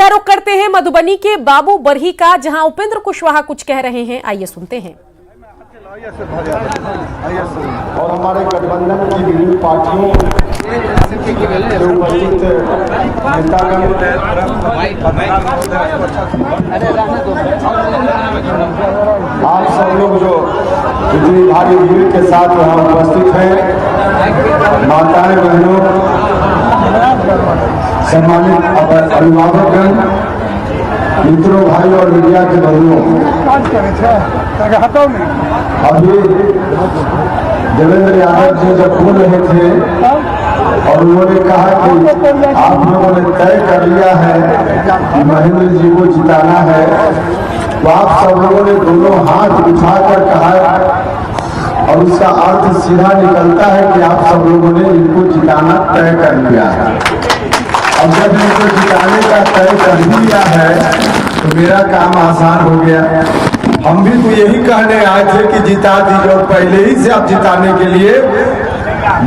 सीधा रुख करते हैं मधुबनी के बाबू बरही का, जहां उपेंद्र कुशवाहा कुछ कह रहे हैं। आइए सुनते हैं। और हमारे गठबंधन की विभिन्न पार्टियों से उपस्थित नेतागण, आप सब लोग जो इतनी भारी भीड़ के साथ यहाँ उपस्थित हैं, माताएं, बहनों, सम्मानित अभिभावकगण, मित्रों, भाई और मीडिया के बंधुओं, अभी देवेंद्र यादव जी जब बोल रहे थे और उन्होंने कहा कि आप लोगों ने तय कर लिया है कि महेंद्र जी को जिताना है, तो आप सब लोगों ने दोनों हाथ उठाकर कहा और उसका अर्थ सीधा निकलता है कि आप सब लोगों ने इनको जिताना तय कर लिया है। अब जब इनको जिताने का तय कर लिया है तो मेरा काम आसान हो गया। हम भी तो यही कहने आए थे कि जिता दीजिए, और पहले ही से आप जिताने के लिए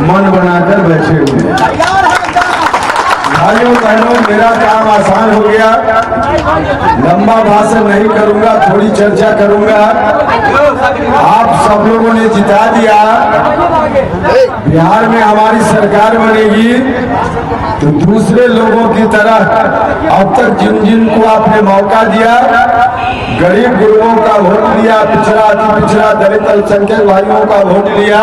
मन बनाकर बैठे हुए। भाइयों बहनों, मेरा काम आसान हो गया। लंबा भाषण नहीं करूंगा, थोड़ी चर्चा करूंगा। आप सब लोगों ने जिता दिया, बिहार में हमारी सरकार बनेगी, तो दूसरे लोगों की तरह अब तक जिन जिन को आपने मौका दिया, गरीब गुरुओं का वोट लिया, पिछड़ा अति पिछड़ा दलित अल्पसंख्यक भाइयों का वोट लिया,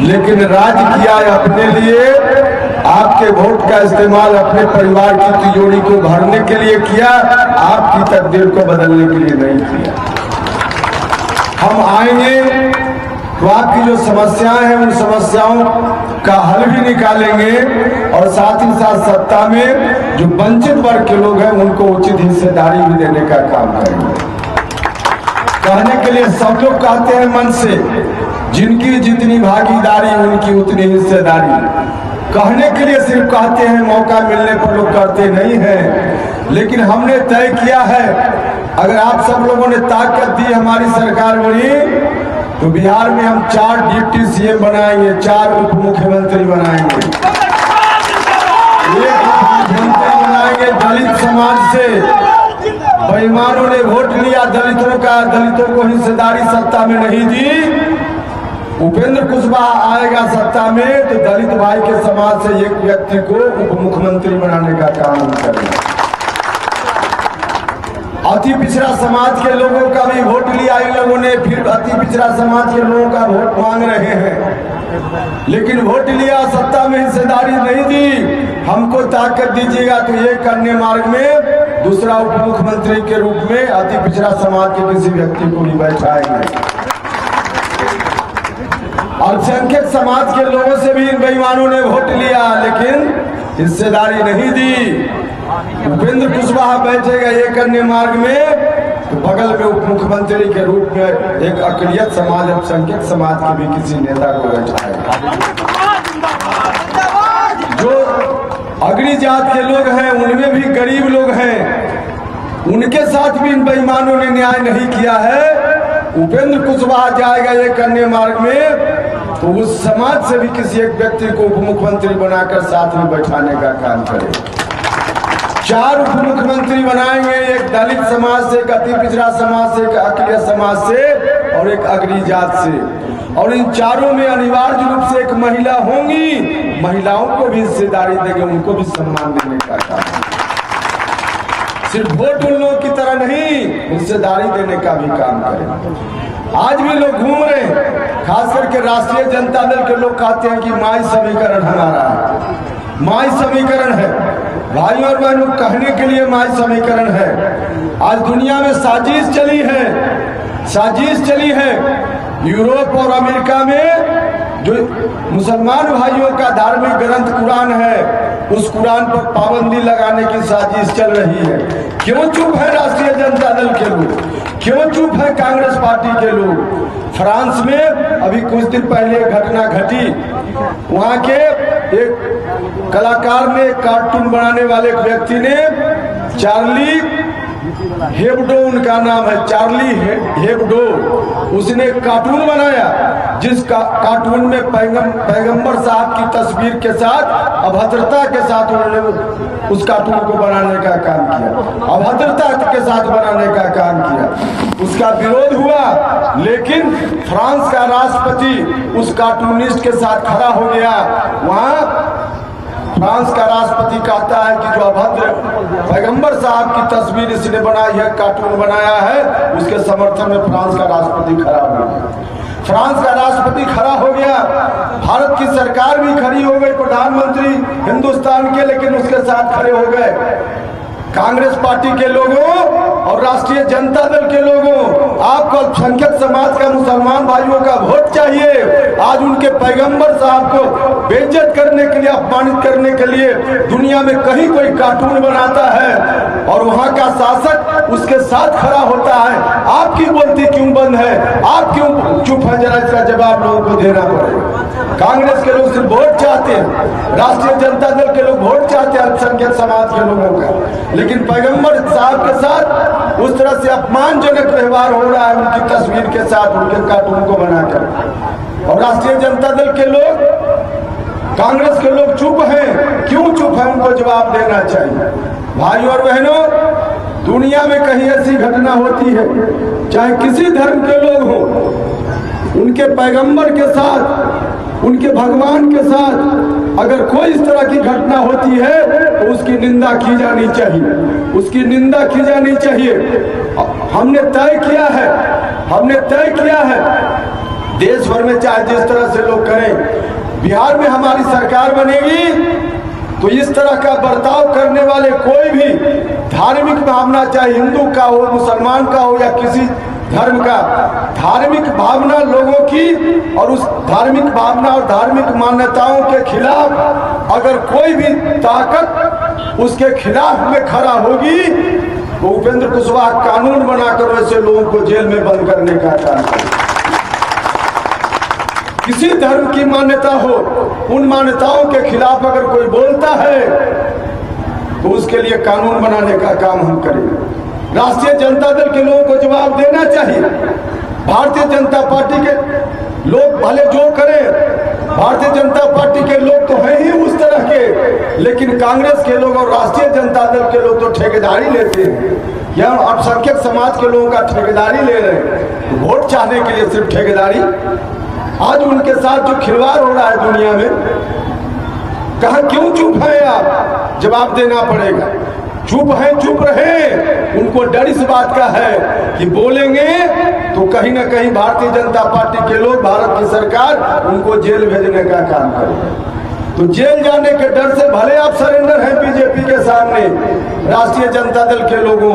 लेकिन राज किया अपने लिए। आपके वोट का इस्तेमाल अपने परिवार की तिजोरी को भरने के लिए किया, आपकी तकदीर को बदलने के लिए नहीं किया। हम आएंगे तो आपकी जो समस्याएं हैं उन समस्याओं का हल भी निकालेंगे, और साथ ही साथ सत्ता में जो वंचित वर्ग के लोग हैं उनको उचित हिस्सेदारी भी देने का काम करेंगे। कहने के लिए सब लोग कहते हैं मन से, जिनकी जितनी भागीदारी उनकी उतनी हिस्सेदारी। कहने के लिए सिर्फ कहते हैं, मौका मिलने पर लोग करते नहीं हैं। लेकिन हमने तय किया है, अगर आप सब लोगों ने ताकत दी, हमारी सरकार बनी, तो बिहार में हम 4 डिप्टी सीएम बनाएंगे, 4 उप मुख्यमंत्री बनाएंगे, 1 मुख्यमंत्री बनाएंगे दलित समाज से। बेईमानों ने वोट लिया दलितों का, दलितों को हिस्सेदारी सत्ता में नहीं दी। उपेंद्र कुशवाहा आएगा सत्ता में तो दलित भाई के समाज से एक व्यक्ति को उप मुख्यमंत्री बनाने का काम करेगा। अति पिछड़ा समाज के लोगों का भी वोट लिया इन लोगों ने, फिर अति पिछड़ा समाज के लोगों का वोट मांग रहे हैं, लेकिन वोट लिया, सत्ता में हिस्सेदारी नहीं दी। हमको ताकत दीजिएगा तो ये करने मार्ग में दूसरा उप मुख्यमंत्री के रूप में अति पिछड़ा समाज के किसी व्यक्ति को भी बैठाएंगे। अल्पसंख्यक समाज के लोगों से भी इन बेईमानों ने वोट लिया, लेकिन हिस्सेदारी नहीं दी। उपेंद्र कुशवाहा बैठेगा ये करने मार्ग में, तो बगल में उप मुख्यमंत्री के रूप में एक अकलियत समाज, अल्पसंख्यक समाज के भी किसी नेता को बैठाएगा। जो अग्नि जात के लोग हैं, उनमें भी गरीब लोग हैं, उनके साथ भी इन बेईमानों ने न्याय नहीं किया है। उपेंद्र कुशवाहा जाएगा ये करने मार्ग में, तो उस समाज से भी किसी एक व्यक्ति को उप मुख्यमंत्री बनाकर साथ में बैठाने का काम करेगा। 4 उप मुख्यमंत्री बनाएंगे, एक दलित समाज से, एक अति पिछड़ा समाज से, एक अकलियत समाज से और एक अग्नि जात से। और इन चारों में अनिवार्य रूप से एक महिला होंगी, महिलाओं को भी हिस्सेदारी देंगे, उनको भी सम्मान देने का काम। सिर्फ वोट उन लोगों की तरह नहीं, हिस्सेदारी देने का भी काम करें। आज भी लोग घूम रहे हैं, खास करके राष्ट्रीय जनता दल के लोग कहते हैं कि माई समीकरण हमारा है, माई समीकरण है। भाइयों और बहनों, कहने के लिए माई समीकरण है। आज दुनिया में साजिश चली है, साजिश चली है। यूरोप और अमेरिका में जो मुसलमान भाइयों का धार्मिक ग्रंथ कुरान है, उस कुरान पर पाबंदी लगाने की साजिश चल रही है। क्यों चुप है राष्ट्रीय जनता दल के लोग, क्यों चुप है कांग्रेस पार्टी के लोग? फ्रांस में अभी कुछ दिन पहले घटना घटी, वहां के एक कलाकार ने, कार्टून बनाने वाले एक व्यक्ति ने चार्ली हेब्डो उनका नाम है, चार्ली हेब्डो। उसने एक कार्टून बनाया जिस कार्टून में पैगंबर साहब की तस्वीर के साथ अभद्रता के साथ उन्होंने उस कार्टून को बनाने का काम किया, अभद्रता के साथ बनाने का काम किया। उसका विरोध हुआ, लेकिन फ्रांस का राष्ट्रपति उस कार्टूनिस्ट के साथ खड़ा हो गया। वहां फ्रांस का राष्ट्रपति कहता है कि जो अभद्र पैगंबर साहब की तस्वीर इसने बनाई है, कार्टून बनाया है, उसके समर्थन में फ्रांस का राष्ट्रपति खड़ा हो गया। फ्रांस का राष्ट्रपति खड़ा हो गया, भारत की सरकार भी खड़ी हो गई, प्रधानमंत्री हिंदुस्तान के, लेकिन उसके साथ खड़े हो गए कांग्रेस पार्टी के लोगों और राष्ट्रीय जनता दल के लोगों। आपको अल्पसंख्यक समाज का, मुसलमान भाइयों का वोट चाहिए। आज उनके पैगंबर साहब को बेइज्जत करने के लिए, अपमानित करने के लिए दुनिया में कहीं कोई कार्टून बनाता है और वहां का शासक उसके साथ खड़ा होता है। आपकी बोलती क्यों बंद है? आप क्यों चुप है? जरा इसका जवाब लोगों को देना पड़ेगा। कांग्रेस के लोग सिर्फ वोट चाहते हैं, राष्ट्रीय जनता दल के लोग वोट चाहते हैं अल्पसंख्यक समाज के लोगों का, लेकिन पैगंबर साहब के साथ उस तरह से अपमानजनक व्यवहार हो रहा है उनकी तस्वीर के साथ, उनके कार्टून को बनाकर। और राष्ट्रीय जनता दल के लोग, कांग्रेस के लोग चुप हैं। क्यों चुप है? उनको जवाब देना चाहिए। भाइयों और बहनों, दुनिया में कहीं ऐसी घटना होती है, चाहे किसी धर्म के लोग हों, उनके पैगंबर के साथ, उनके भगवान के साथ अगर कोई इस तरह की घटना होती है तो उसकी निंदा की जानी चाहिए, उसकी निंदा की जानी चाहिए। हमने तय किया है देश भर में चाहे जिस तरह से लोग करें, बिहार में हमारी सरकार बनेगी तो इस तरह का बर्ताव करने वाले कोई भी धार्मिक भावना, चाहे हिंदू का हो, मुसलमान का हो या किसी धर्म का, धार्मिक भावना लोगों की और उस धार्मिक भावना और धार्मिक मान्यताओं के खिलाफ अगर कोई भी ताकत उसके खिलाफ में खड़ा होगी तो उपेंद्र कुशवाहा कानून बनाकर वैसे लोगों को जेल में बंद करने का काम करें। किसी धर्म की मान्यता हो, उन मान्यताओं के खिलाफ अगर कोई बोलता है तो उसके लिए कानून बनाने का काम हम करेंगे। राष्ट्रीय जनता दल के लोगों को जवाब देना चाहिए। भारतीय जनता पार्टी के लोग भले जो करें, भारतीय जनता पार्टी के लोग तो हैं ही उस तरह के, लेकिन कांग्रेस के लोग और राष्ट्रीय जनता दल के लोग तो ठेकेदारी लेते हैं, या अल्पसंख्यक समाज के लोगों का ठेकेदारी ले रहे हैं, वोट चाहने के लिए सिर्फ ठेकेदारी। आज उनके साथ जो खिलवाड़ हो रहा है दुनिया में, कहा क्यों चुप है आप? जवाब देना पड़ेगा। चुप रहे। उनको डर इस बात का है कि बोलेंगे तो कहीं ना कहीं भारतीय जनता पार्टी के लोग, भारत की सरकार उनको जेल भेजने का काम करेगी। तो जेल जाने के डर से भले आप सरेंडर हैं बीजेपी के सामने, राष्ट्रीय जनता दल के लोगों,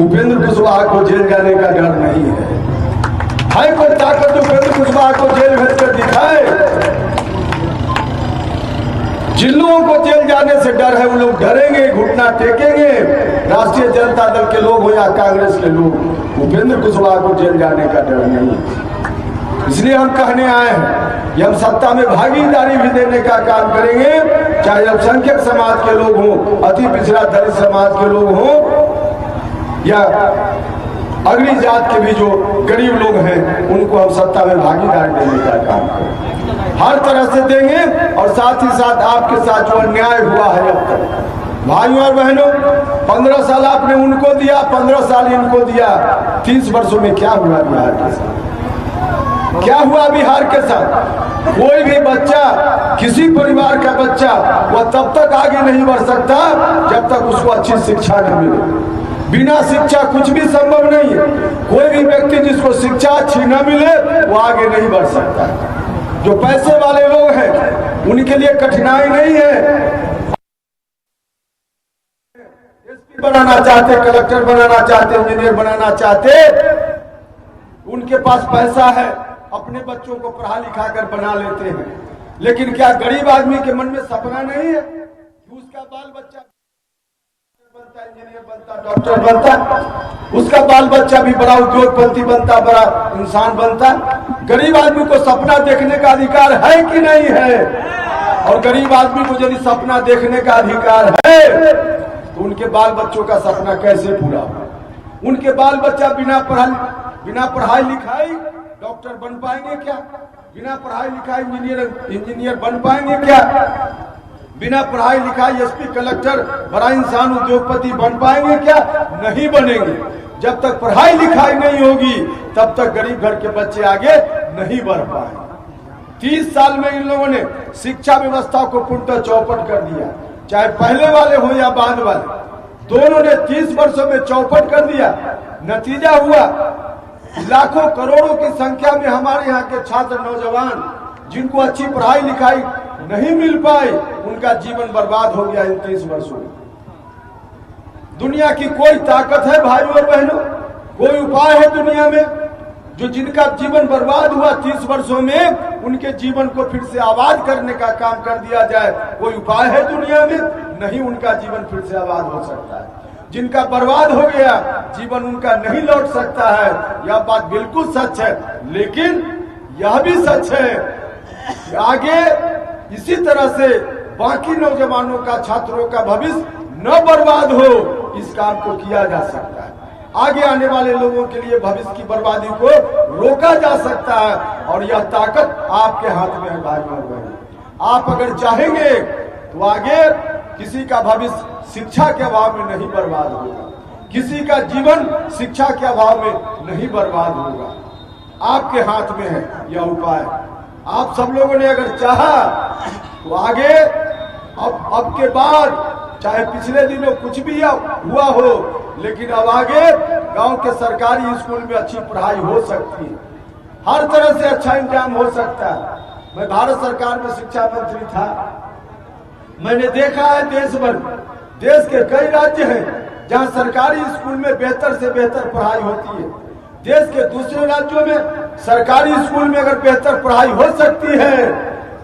उपेंद्र कुशवाहा को जेल जाने का डर नहीं है। कोई ताकत उपेंद्र कुशवाहा को जेल भेज कर दिखाए? जिन लोगों को जेल जाने से डर है वो लोग डरेंगे, घुटना टेकेंगे। राष्ट्रीय जनता दल के लोग हो या कांग्रेस के लोग, उपेंद्र कुशवाहा को जेल जाने का डर नहीं। इसलिए हम कहने आए हैं कि हम सत्ता में भागीदारी भी देने का काम करेंगे, चाहे अल्पसंख्यक समाज के लोग हों, अति पिछड़ा दलित समाज के लोग हों, या अगली जात के भी जो गरीब लोग हैं, उनको हम सत्ता में भागीदारी देने का काम करेंगे। हर तरह से देंगे और साथ ही साथ आपके साथ जो अन्याय हुआ है अब तक, भाइयों और बहनों, 15 साल आपने उनको दिया, 15 साल इनको दिया, 30 वर्षों में क्या हुआ बिहार के साथ? क्या हुआ बिहार के साथ? कोई भी बच्चा, किसी परिवार का बच्चा, वह तब तक आगे नहीं बढ़ सकता जब तक उसको अच्छी शिक्षा न मिले। बिना शिक्षा कुछ भी संभव नहीं है। कोई भी व्यक्ति जिसको शिक्षा अच्छी न मिले वो आगे नहीं बढ़ सकता। जो पैसे वाले लोग हैं उनके लिए कठिनाई नहीं है, एसपी बनाना चाहते, कलेक्टर बनाना चाहते, इंजीनियर बनाना चाहते, उनके पास पैसा है, अपने बच्चों को पढ़ा लिखा कर बना लेते हैं। लेकिन क्या गरीब आदमी के मन में सपना नहीं है कि उसका बाल बच्चा बनता, इंजीनियर बनता, डॉक्टर बनता, उसका बाल बच्चा भी बड़ा उद्योगपति बनता, बड़ा इंसान बनता? गरीब आदमी को सपना देखने का अधिकार है कि नहीं है? और गरीब आदमी को यदि सपना देखने का अधिकार है तो उनके बाल बच्चों का सपना कैसे पूरा हो? उनके बाल बच्चा बिना पढ़ाई लिखाई डॉक्टर बन पाएंगे क्या? बिना पढ़ाई लिखाई इंजीनियर बन पाएंगे क्या? बिना पढ़ाई लिखाई एसपी, कलेक्टर, बड़ा इंसान, उद्योगपति बन पाएंगे क्या? नहीं बनेंगे। जब तक पढ़ाई लिखाई नहीं होगी तब तक गरीब घर के बच्चे आगे नहीं बढ़ पाएंगे। 30 साल में इन लोगों ने शिक्षा व्यवस्था को पूर्णतः चौपट कर दिया, चाहे पहले वाले हो या बाद वाले, दोनों ने 30 वर्षों में चौपट कर दिया। नतीजा हुआ लाखों करोड़ों की संख्या में हमारे यहाँ के छात्र नौजवान जिनको अच्छी पढ़ाई लिखाई नहीं मिल पाई, उनका जीवन बर्बाद हो गया इन 30 वर्षों में। दुनिया की कोई ताकत है भाइयों और बहनों, कोई उपाय है दुनिया में जो जिनका जीवन बर्बाद हुआ 30 वर्षों में उनके जीवन को फिर से आबाद करने का काम कर दिया जाए? कोई उपाय है दुनिया में? नहीं, उनका जीवन फिर से आबाद हो सकता है। जिनका बर्बाद हो गया जीवन उनका नहीं लौट सकता है, यह बात बिल्कुल सच है। लेकिन यह भी सच है कि आगे इसी तरह से बाकी नौजवानों का, छात्रों का भविष्य न बर्बाद हो, इस काम को किया जा सकता है। आगे आने वाले लोगों के लिए भविष्य की बर्बादी को रोका जा सकता है और यह ताकत आपके हाथ में है भाइयों और बहनों। आप अगर चाहेंगे तो आगे किसी का भविष्य शिक्षा के अभाव में नहीं बर्बाद होगा, किसी का जीवन शिक्षा के अभाव में नहीं बर्बाद होगा। आपके हाथ में है यह उपाय। आप सब लोगों ने अगर चाहा तो आगे अब के बाद, चाहे पिछले दिनों कुछ भी हुआ हो, लेकिन अब आगे गांव के सरकारी स्कूल में अच्छी पढ़ाई हो सकती है, हर तरह से अच्छा इंतजाम हो सकता है। मैं भारत सरकार में शिक्षा मंत्री था, मैंने देखा है देश के कई राज्य हैं जहां सरकारी स्कूल में बेहतर से बेहतर पढ़ाई होती है। देश के दूसरे राज्यों में सरकारी स्कूल में अगर बेहतर पढ़ाई हो सकती है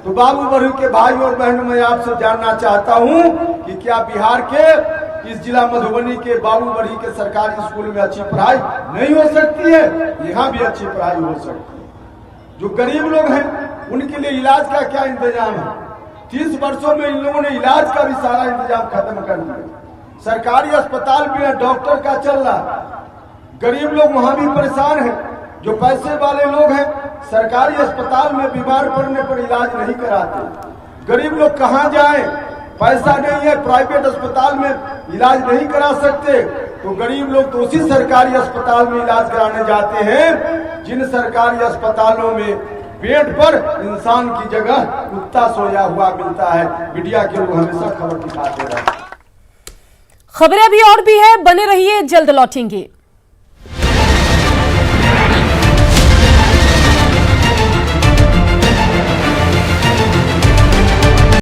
तो बाबू बरही के भाई और बहनों, मैं आपसे जानना चाहता हूं कि क्या बिहार के इस जिला मधुबनी के बाबू बरही के सरकारी स्कूल में अच्छी पढ़ाई नहीं हो सकती है? यहाँ भी अच्छी पढ़ाई हो सकती है। जो गरीब लोग हैं उनके लिए इलाज का क्या इंतजाम है? 30 वर्षों में इन लोगों ने इलाज का भी सारा इंतजाम खत्म कर दिया। सरकारी अस्पताल बिना डॉक्टर का चल रहा, गरीब लोग वहां भी परेशान हैं। जो पैसे वाले लोग हैं सरकारी अस्पताल में बीमार पड़ने पर इलाज नहीं कराते। गरीब लोग कहां जाएं? पैसा नहीं है, प्राइवेट अस्पताल में इलाज नहीं करा सकते, तो गरीब लोग तो उसी सरकारी अस्पताल में इलाज कराने जाते हैं जिन सरकारी अस्पतालों में बेड पर इंसान की जगह कुत्ता सोया हुआ मिलता है। मीडिया के लोग हमेशा खबर दिखाते रहे। खबरें अभी और भी है, बने रहिए, जल्द लौटेंगे।